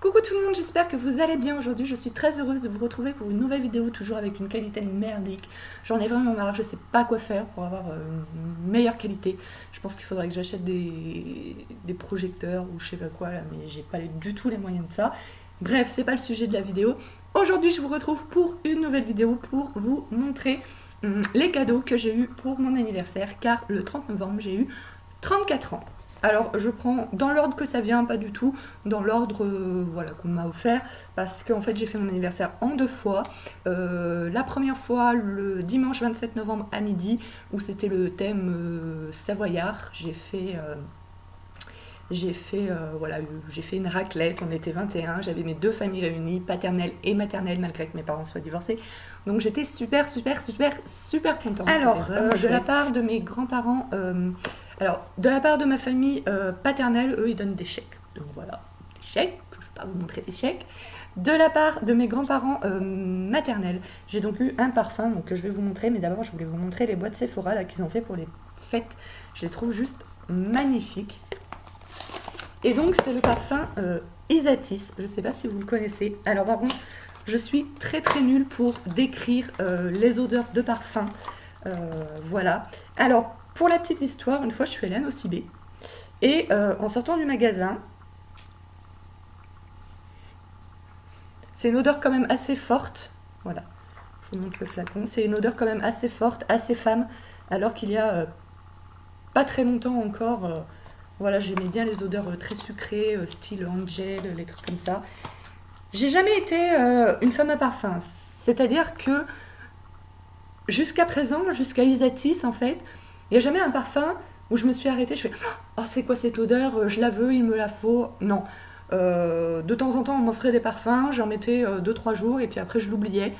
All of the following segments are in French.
Coucou tout le monde, j'espère que vous allez bien aujourd'hui. Je suis très heureuse de vous retrouver pour une nouvelle vidéo, toujours avec une qualité merdique. J'en ai vraiment marre, je sais pas quoi faire pour avoir une meilleure qualité. Je pense qu'il faudrait que j'achète des projecteurs ou je sais pas quoi là, mais j'ai pas du tout les moyens de ça. Bref, c'est pas le sujet de la vidéo. Aujourd'hui, je vous retrouve pour une nouvelle vidéo pour vous montrer les cadeaux que j'ai eu pour mon anniversaire, car le 30 novembre, j'ai eu 34 ans. Alors je prends dans l'ordre que ça vient, pas du tout dans l'ordre voilà, qu'on m'a offert, parce qu'en fait j'ai fait mon anniversaire en 2 fois. La première fois le dimanche 27 novembre à midi, où c'était le thème savoyard. J'ai fait voilà, j'ai fait une raclette, on était 21, j'avais mes 2 familles réunies, paternelle et maternelle, malgré que mes parents soient divorcés. Donc j'étais super contente. Alors, de la part de mes grands-parents, alors de la part de ma famille paternelle, eux ils donnent des chèques. Donc voilà, des chèques, je ne vais pas vous montrer des chèques. De la part de mes grands-parents maternels, j'ai donc eu un parfum donc, que je vais vous montrer, mais d'abord je voulais vous montrer les boîtes Sephora là qu'ils ont fait pour les fêtes. Je les trouve juste magnifiques. Et donc c'est le parfum Isatis, je ne sais pas si vous le connaissez. Alors par contre, je suis très nulle pour décrire les odeurs de parfum. Voilà. Alors pour la petite histoire, une fois je suis allée à Nocibé et en sortant du magasin, c'est une odeur quand même assez forte. Voilà, je vous montre le flacon. C'est une odeur quand même assez forte, assez femme, alors qu'il y a pas très longtemps encore... voilà, j'aimais bien les odeurs très sucrées, style Angel, les trucs comme ça. J'ai jamais été une femme à parfum. C'est-à-dire que jusqu'à présent, jusqu'à Isatis en fait, il n'y a jamais un parfum où je me suis arrêtée, je fais « Oh, c'est quoi cette odeur? Je la veux, il me la faut. » Non. De temps en temps, on m'offrait des parfums, j'en mettais 2-3 jours et puis après je l'oubliais.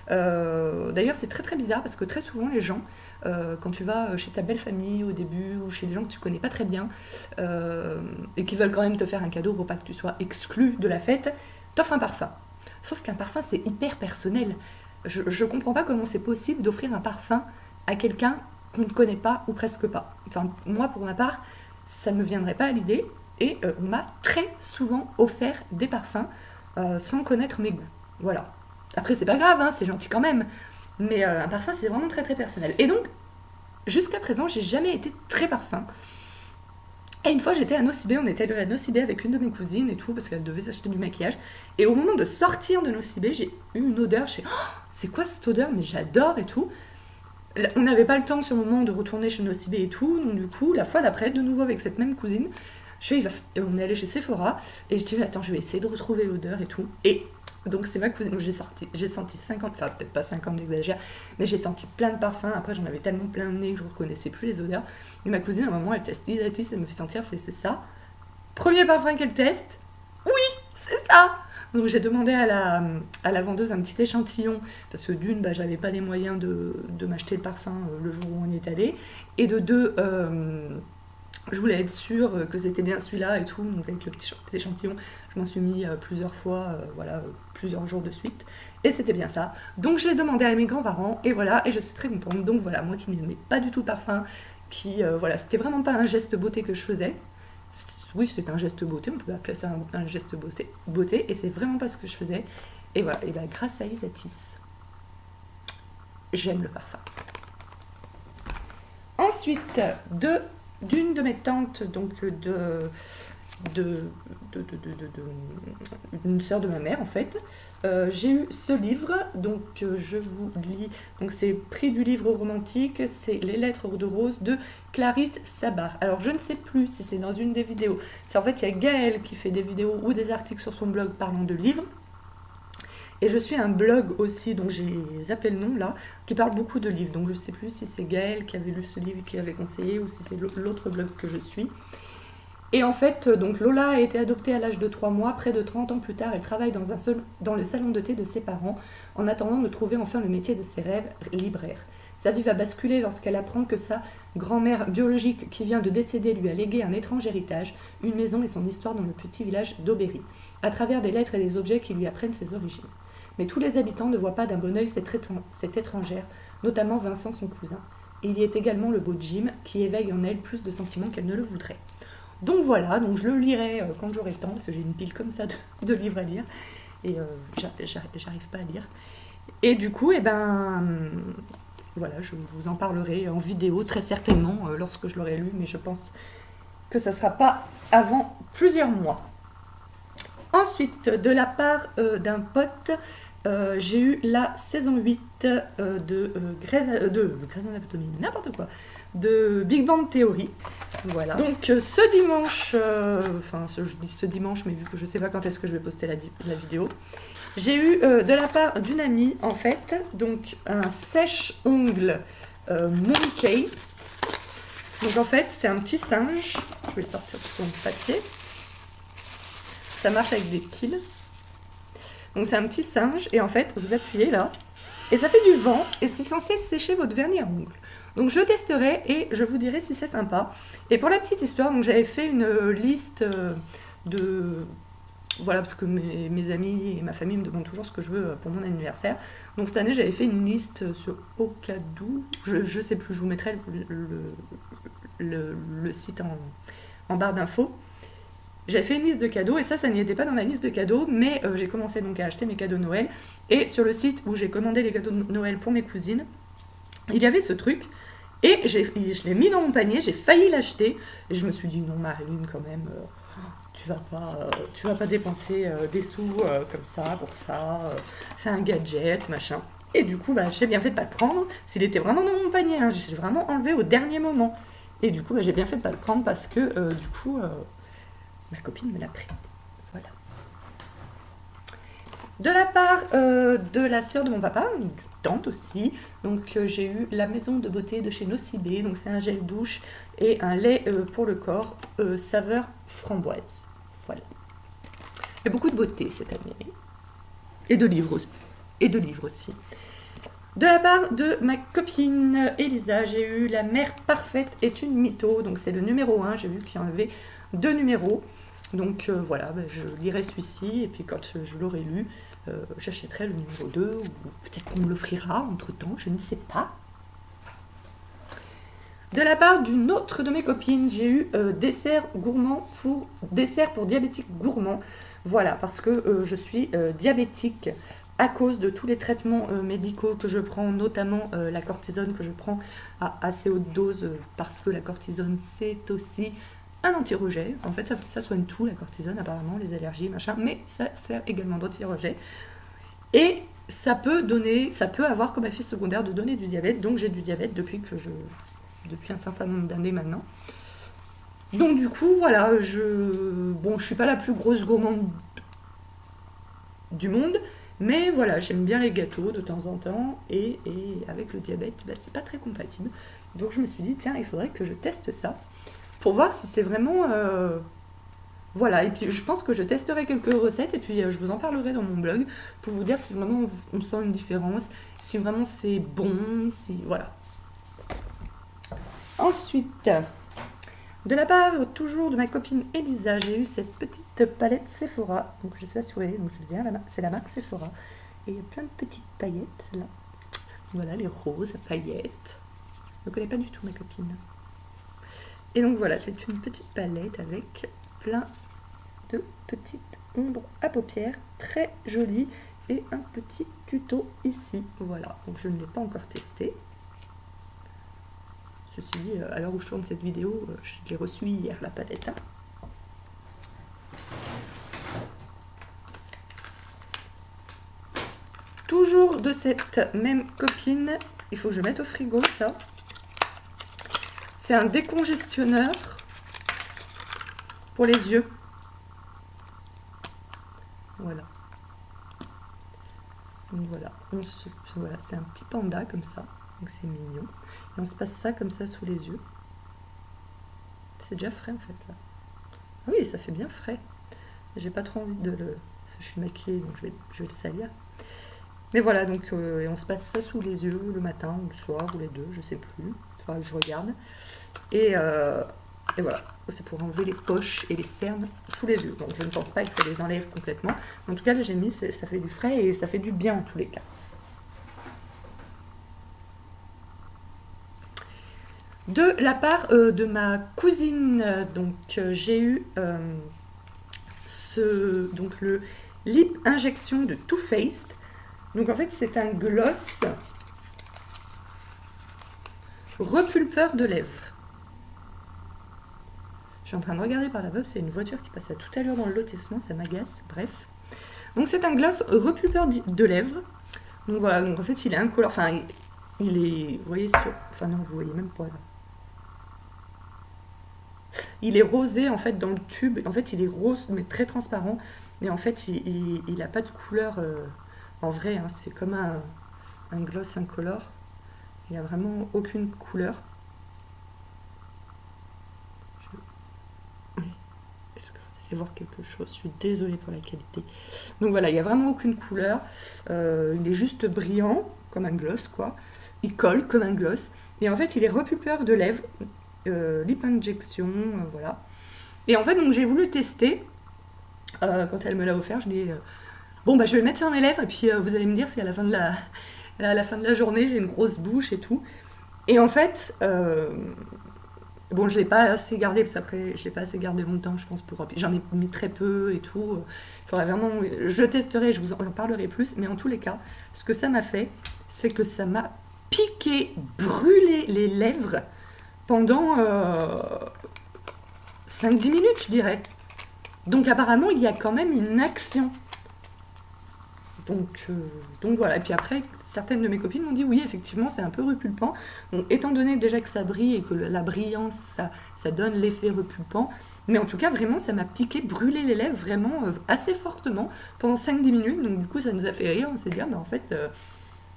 D'ailleurs, c'est très bizarre parce que très souvent, les gens... quand tu vas chez ta belle famille au début ou chez des gens que tu connais pas très bien et qui veulent quand même te faire un cadeau pour pas que tu sois exclu de la fête, t'offres un parfum. Sauf qu'un parfum c'est hyper personnel. Je comprends pas comment c'est possible d'offrir un parfum à quelqu'un qu'on ne connaît pas ou presque pas. Enfin, moi pour ma part, ça ne me viendrait pas à l'idée et on m'a très souvent offert des parfums sans connaître mes goûts. Voilà. Après c'est pas grave, hein, c'est gentil quand même. Mais un parfum, c'est vraiment très personnel. Et donc, jusqu'à présent, j'ai jamais été très parfum. Et une fois, j'étais à Nocibé, on était allé à Nocibé avec une de mes cousines et tout, parce qu'elle devait s'acheter du maquillage. Et au moment de sortir de Nocibé, j'ai eu une odeur, je fais oh, c'est quoi cette odeur? Mais j'adore et tout. On n'avait pas le temps sur le moment de retourner chez Nocibé et tout, donc du coup, la fois d'après, de nouveau avec cette même cousine, on est allé chez Sephora, et je dis attends, je vais essayer de retrouver l'odeur et tout. Et donc c'est ma cousine, j'ai senti 50, enfin peut-être pas 50 d'exagère, mais j'ai senti plein de parfums. Après j'en avais tellement plein le nez que je ne reconnaissais plus les odeurs. Et ma cousine à un moment elle teste Isatis, elle me fait sentir, elle fait c'est ça. Premier parfum qu'elle teste, oui c'est ça. Donc j'ai demandé à la vendeuse un petit échantillon, parce que d'une, bah, j'avais pas les moyens de m'acheter le parfum le jour où on y est allé, et de deux, je voulais être sûre que c'était bien celui-là et tout, donc avec le petit échantillon, je m'en suis mis plusieurs fois, voilà, plusieurs jours de suite, et c'était bien ça. Donc je l'ai demandé à mes grands-parents, et voilà, et je suis très contente. Donc voilà, moi qui n'aimais pas du tout le parfum, voilà, c'était vraiment pas un geste beauté que je faisais. Oui, c'était un geste beauté, on peut appeler ça un geste beauté, et c'est vraiment pas ce que je faisais. Et voilà, et bien grâce à Isatis, j'aime le parfum. Ensuite, d'une de mes tantes, donc une sœur de ma mère en fait, j'ai eu ce livre, donc je vous lis, donc c'est Prix du livre romantique, c'est Les lettres de rose de Clarisse Sabar. Alors je ne sais plus si c'est dans une des vidéos, c'est en fait il y a Gaëlle qui fait des vidéos ou des articles sur son blog parlant de livres. Et je suis un blog aussi, donc j'ai zappé le nom là, qui parle beaucoup de livres. Donc je ne sais plus si c'est Gaëlle qui avait lu ce livre et qui avait conseillé, ou si c'est l'autre blog que je suis. Et en fait, donc Lola a été adoptée à l'âge de 3 mois. Près de 30 ans plus tard, elle travaille dans le salon de thé de ses parents, en attendant de trouver enfin le métier de ses rêves, libraire. Sa vie va basculer lorsqu'elle apprend que sa grand-mère biologique, qui vient de décéder, lui a légué un étrange héritage, une maison et son histoire dans le petit village d'Aubéry, à travers des lettres et des objets qui lui apprennent ses origines. Mais tous les habitants ne voient pas d'un bon œil cette étrangère, notamment Vincent, son cousin. Et il y est également le beau Jim, qui éveille en elle plus de sentiments qu'elle ne le voudrait. Donc voilà, donc je le lirai quand j'aurai le temps, parce que j'ai une pile comme ça de livres à lire, et j'arrive pas à lire. Et du coup, eh ben, voilà, je vous en parlerai en vidéo très certainement lorsque je l'aurai lu, mais je pense que ça sera pas avant plusieurs mois. Ensuite, de la part d'un pote, j'ai eu la saison 8 de Grey's Anatomy, n'importe quoi, de Big Bang Theory. Voilà. Donc ce dimanche, je dis ce dimanche, mais vu que je sais pas quand est-ce que je vais poster la vidéo, j'ai eu de la part d'une amie, en fait, donc un sèche-ongles Monkey. Donc en fait, c'est un petit singe. Je vais sortir son papier. Ça marche avec des piles. Donc c'est un petit singe et en fait, vous appuyez là et ça fait du vent et c'est censé sécher votre vernis à ongles. Donc je testerai et je vous dirai si c'est sympa. Et pour la petite histoire, donc j'avais fait une liste de... Voilà, parce que mes amis et ma famille me demandent toujours ce que je veux pour mon anniversaire. Donc cette année, j'avais fait une liste sur Ocado. Je sais plus, je vous mettrai le site en barre d'infos. J'avais fait une liste de cadeaux et ça n'y était pas dans la liste de cadeaux, mais j'ai commencé donc à acheter mes cadeaux de Noël. Et sur le site où j'ai commandé les cadeaux de Noël pour mes cousines, il y avait ce truc et je l'ai mis dans mon panier, j'ai failli l'acheter. Et je me suis dit non Marilyn quand même, tu vas pas dépenser des sous comme ça pour ça, c'est un gadget, machin. Et du coup, j'ai bien fait de pas le prendre, s'il était vraiment dans mon panier, hein, j'ai vraiment enlevé au dernier moment. Et du coup, j'ai bien fait de pas le prendre parce que du coup... ma copine me l'a pris. Voilà. De la part de la sœur de mon papa, une tante aussi, donc j'ai eu la maison de beauté de chez Nocibé, donc c'est un gel douche et un lait pour le corps, saveur framboise. Voilà. Il y a beaucoup de beauté cette année. Et de livres aussi. De la part de ma copine Elisa, j'ai eu La mère parfaite est une mytho, donc c'est le numéro 1, j'ai vu qu'il y en avait 2 numéros. Donc voilà, je lirai celui-ci et puis quand je l'aurai lu, j'achèterai le numéro 2 ou peut-être qu'on me l'offrira entre-temps, je ne sais pas. De la part d'une autre de mes copines, j'ai eu dessert pour diabétiques gourmands. Voilà, parce que je suis diabétique à cause de tous les traitements médicaux que je prends, notamment la cortisone que je prends à assez haute dose, parce que la cortisone c'est aussi un anti-rejet. En fait, ça soigne tout, la cortisone, apparemment, les allergies, machin, mais ça sert également d'anti-rejet. Et ça peut avoir comme effet secondaire de donner du diabète. Donc j'ai du diabète depuis un certain nombre d'années maintenant. Donc du coup, voilà, je suis pas la plus grosse gourmande du monde, mais voilà, j'aime bien les gâteaux de temps en temps, et avec le diabète, c'est pas très compatible. Donc je me suis dit, tiens, il faudrait que je teste ça, pour voir si c'est vraiment... Voilà, et puis je pense que je testerai quelques recettes, et puis je vous en parlerai dans mon blog, pour vous dire si vraiment on sent une différence, si vraiment c'est bon, si... Voilà. Ensuite, de la part toujours de ma copine Elisa, j'ai eu cette petite palette Sephora. Donc je sais pas si vous voyez, donc c'est la marque Sephora. Et il y a plein de petites paillettes là. Voilà, les roses à paillettes. Je ne connais pas du tout ma copine. Et donc voilà, c'est une petite palette avec plein de petites ombres à paupières, très jolies. Et un petit tuto ici. Voilà, donc je ne l'ai pas encore testé. Ceci dit, à l'heure où je tourne cette vidéo, je l'ai reçue hier, la palette. Hein. Toujours de cette même copine, il faut que je mette au frigo ça. C'est un décongestionneur pour les yeux. Voilà. Donc voilà, voilà, c'est un petit panda comme ça, donc c'est mignon. Et on se passe ça comme ça sous les yeux. C'est déjà frais en fait là. Ah oui, ça fait bien frais. J'ai pas trop envie de le... Je suis maquillée donc je vais le salir. Mais voilà, donc on se passe ça sous les yeux le matin ou le soir ou les deux, je sais plus. Enfin, je regarde. Et voilà, c'est pour enlever les poches et les cernes sous les yeux. Donc je ne pense pas que ça les enlève complètement. En tout cas, là j'ai mis, ça fait du frais et ça fait du bien en tous les cas. De la part de ma cousine, donc j'ai eu donc le Lip Injection de Too Faced. Donc en fait c'est un gloss repulpeur de lèvres. Je suis en train de regarder par là-bas, c'est une voiture qui passe à toute allure dans le lotissement, ça m'agace, bref. Donc c'est un gloss repulpeur de lèvres. Donc voilà, donc en fait il est incolore, enfin il est, vous voyez sur, enfin non vous voyez même pas là. Il est rosé en fait dans le tube, en fait il est rose mais très transparent, mais en fait il n'a pas de couleur en vrai, hein, c'est comme un gloss incolore, il n'y a vraiment aucune couleur. Est-ce que vous allez voir quelque chose? Je suis désolée pour la qualité. Donc voilà, il n'y a vraiment aucune couleur, il est juste brillant comme un gloss quoi, il colle comme un gloss, et en fait il est repulpeur de lèvres. Lip Injection, voilà. Et en fait, donc j'ai voulu tester. Quand elle me l'a offert, je dis bon bah je vais le mettre sur mes lèvres et puis vous allez me dire si à la fin de la journée j'ai une grosse bouche et tout. Et en fait, bon je l'ai pas assez gardé parce qu'après je l'ai pas assez gardé longtemps, je pense pour j'en ai mis très peu et tout. Il faudrait vraiment, je testerai, je vous en parlerai plus. Mais en tous les cas, ce que ça m'a fait, c'est que ça m'a piqué, brûlé les lèvres pendant 5-10 minutes, je dirais. Donc apparemment, il y a quand même une action. Donc voilà. Et puis après, certaines de mes copines m'ont dit oui, effectivement, c'est un peu repulpant. Donc étant donné déjà que ça brille et que la brillance, ça donne l'effet repulpant. Mais en tout cas, vraiment, ça m'a piqué, brûlé les lèvres vraiment assez fortement pendant 5-10 minutes. Donc du coup, ça nous a fait rire. On s'est dit, mais en fait...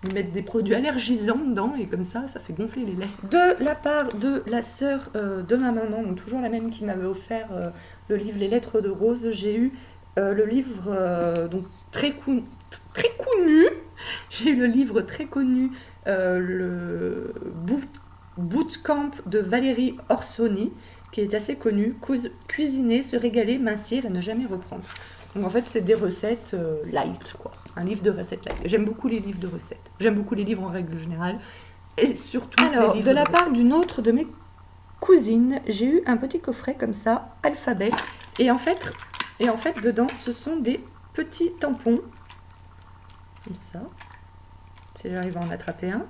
ils mettent des produits allergisants dedans et comme ça fait gonfler les lèvres. De la part de la sœur de ma maman, donc toujours la même qui m'avait offert le livre Les Lettres de Rose, j'ai eu le livre donc très connu, j'ai eu le livre très connu, le Bootcamp de Valérie Orsoni, qui est assez connu, cuisiner, se régaler, mincir et ne jamais reprendre. Donc en fait, c'est des recettes light, quoi. Un livre de recettes light. J'aime beaucoup les livres de recettes. J'aime beaucoup les livres en règle générale. Et surtout les livres de la part d'une autre de mes cousines, j'ai eu un petit coffret comme ça, alphabet. Et en fait, dedans, ce sont des petits tampons. Comme ça. Si j'arrive à en attraper un.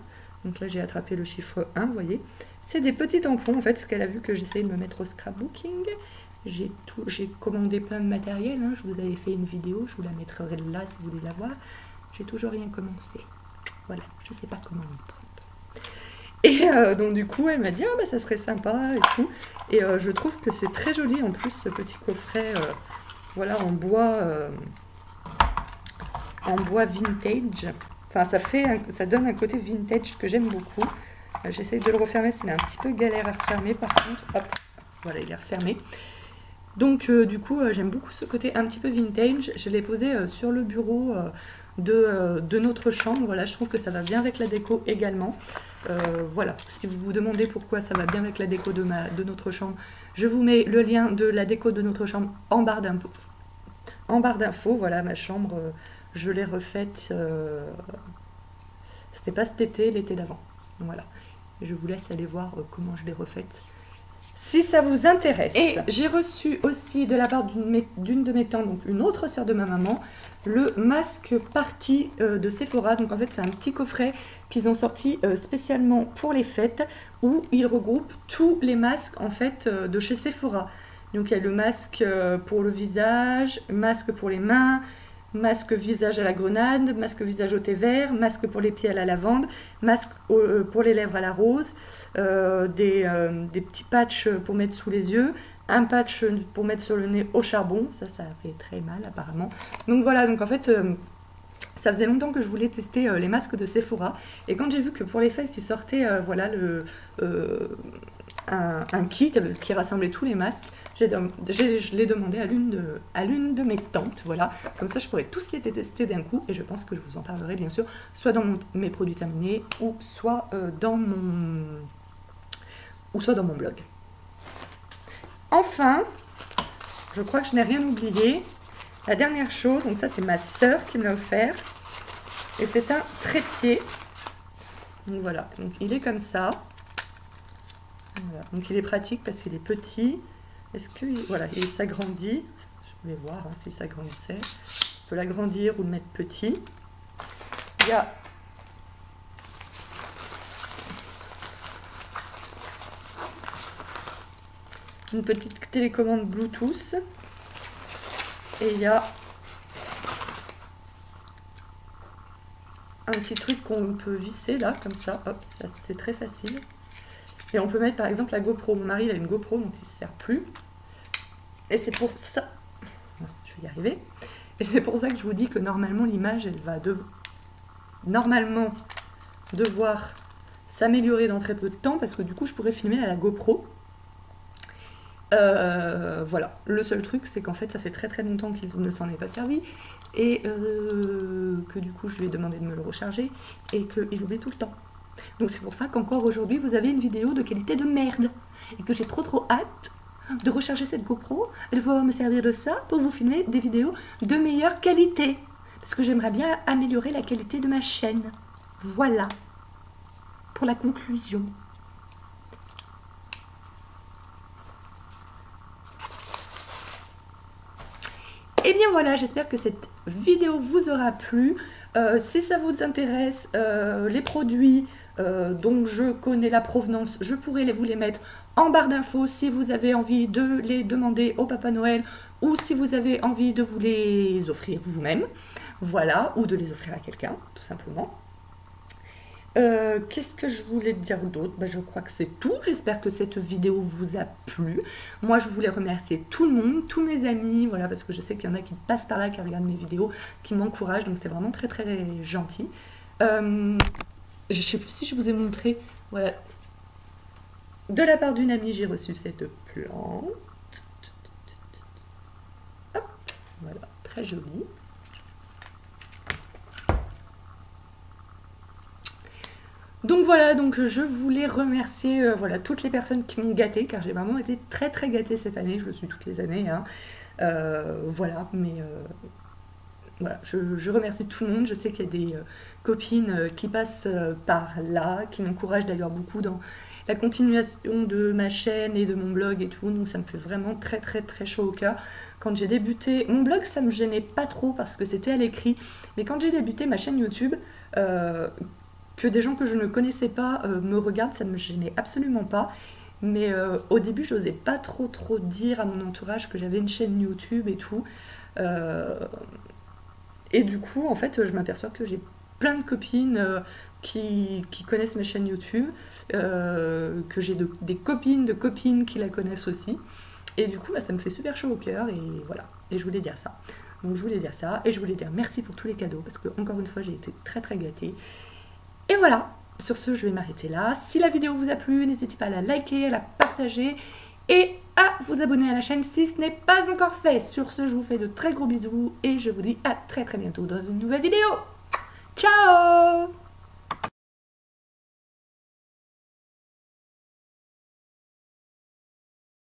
Donc là, j'ai attrapé le chiffre 1, vous voyez. C'est des petits tampons, en fait, ce qu'elle a vu que j'essayais de me mettre au scrapbooking. J'ai commandé plein de matériel, hein. Je vous avais fait une vidéo, je vous la mettrai là si vous voulez la voir. J'ai toujours rien commencé. Voilà, je sais pas comment m'y prendre. Et donc du coup, elle m'a dit, ah bah ça serait sympa et tout. Et je trouve que c'est très joli en plus, ce petit coffret, voilà, en bois vintage. Enfin, ça donne un côté vintage que j'aime beaucoup. J'essaye de le refermer, c'est un petit peu galère à refermer par contre. Hop, voilà, il est refermé. Donc du coup j'aime beaucoup ce côté un petit peu vintage. Je l'ai posé sur le bureau de notre chambre. Voilà, je trouve que ça va bien avec la déco également. Voilà, si vous vous demandez pourquoi ça va bien avec la déco de notre chambre, je vous mets le lien de la déco de notre chambre en barre d'infos. Voilà, ma chambre, je l'ai refaite, c'était pas cet été, l'été d'avant. Voilà, je vous laisse aller voir comment je l'ai refaite, si ça vous intéresse. Et j'ai reçu aussi de la part d'une de mes tantes, donc une autre sœur de ma maman, le masque party de Sephora. Donc en fait c'est un petit coffret qu'ils ont sorti spécialement pour les fêtes, où ils regroupent tous les masques en fait de chez Sephora. Donc il y a le masque pour le visage, masque pour les mains, masque visage à la grenade, masque visage au thé vert, masque pour les pieds à la lavande, masque pour les lèvres à la rose, des petits patchs pour mettre sous les yeux, un patch pour mettre sur le nez au charbon, ça fait très mal apparemment. Donc voilà, donc en fait ça faisait longtemps que je voulais tester les masques de Sephora, et quand j'ai vu que pour les fêtes ils sortaient voilà un kit qui rassemblait tous les masques, je l'ai demandé à l'une de mes tantes, voilà, comme ça je pourrais tous les tester d'un coup, et je pense que je vous en parlerai bien sûr, soit dans mes produits terminés, ou soit dans mon blog. Enfin, je crois que je n'ai rien oublié, la dernière chose, donc ça c'est ma sœur qui me l'a offert, et c'est un trépied, donc voilà, donc il est comme ça. Donc il est pratique parce qu'il est petit. Est-ce que voilà, il s'agrandit? Je vais voir hein, si ça grandissait. On peut l'agrandir ou le mettre petit. Il y a une petite télécommande Bluetooth. Et il y a un petit truc qu'on peut visser là, comme ça. Hop, c'est très facile. Et on peut mettre par exemple la GoPro. Mon mari il a une GoPro donc il ne se sert plus. Et c'est pour ça... Je vais y arriver. Et c'est pour ça que je vous dis que normalement l'image elle va normalement devoir s'améliorer dans très peu de temps parce que du coup je pourrais filmer à la GoPro. Voilà, le seul truc c'est qu'en fait ça fait très longtemps qu'il ne s'en est pas servi et que du coup je lui ai demandé de me le recharger et qu'il oublie tout le temps. Donc c'est pour ça qu'encore aujourd'hui vous avez une vidéo de qualité de merde et que j'ai trop hâte de recharger cette GoPro et de pouvoir me servir de ça pour vous filmer des vidéos de meilleure qualité parce que j'aimerais bien améliorer la qualité de ma chaîne. Voilà pour la conclusion. Et bien voilà, j'espère que cette vidéo vous aura plu. Si ça vous intéresse, les produits dont je connais la provenance, je pourrais vous les mettre en barre d'infos si vous avez envie de les demander au Papa Noël ou si vous avez envie de vous les offrir vous-même. Voilà, ou de les offrir à quelqu'un, tout simplement. Qu'est-ce que je voulais dire d'autre? Je crois que c'est tout. J'espère que cette vidéo vous a plu. Moi, je voulais remercier tout le monde, tous mes amis, voilà, parce que je sais qu'il y en a qui passent par là, qui regardent mes vidéos, qui m'encouragent, donc c'est vraiment très gentil. Je sais plus si je vous ai montré, voilà, de la part d'une amie, j'ai reçu cette plante. Hop, voilà, très jolie. Donc voilà, donc je voulais remercier voilà, toutes les personnes qui m'ont gâtée, car j'ai vraiment été très gâtée cette année, je le suis toutes les années, hein. Voilà, mais voilà, je remercie tout le monde, je sais qu'il y a des copines qui passent par là, qui m'encouragent d'ailleurs beaucoup dans la continuation de ma chaîne et de mon blog et tout, donc ça me fait vraiment très chaud au cœur. Quand j'ai débuté, mon blog ça me gênait pas trop parce que c'était à l'écrit, mais quand j'ai débuté ma chaîne YouTube, que des gens que je ne connaissais pas me regardent, ça ne me gênait absolument pas. Mais au début, je n'osais pas trop dire à mon entourage que j'avais une chaîne YouTube et tout. Et du coup, en fait, je m'aperçois que j'ai plein de copines qui connaissent ma chaîne YouTube, que j'ai des copines de copines qui la connaissent aussi. Et du coup, ça me fait super chaud au cœur et voilà. Et je voulais dire ça. Donc je voulais dire ça et je voulais dire merci pour tous les cadeaux parce que encore une fois, j'ai été très gâtée. Et voilà, sur ce, je vais m'arrêter là. Si la vidéo vous a plu, n'hésitez pas à la liker, à la partager et à vous abonner à la chaîne si ce n'est pas encore fait. Sur ce, je vous fais de très gros bisous et je vous dis à très bientôt dans une nouvelle vidéo. Ciao!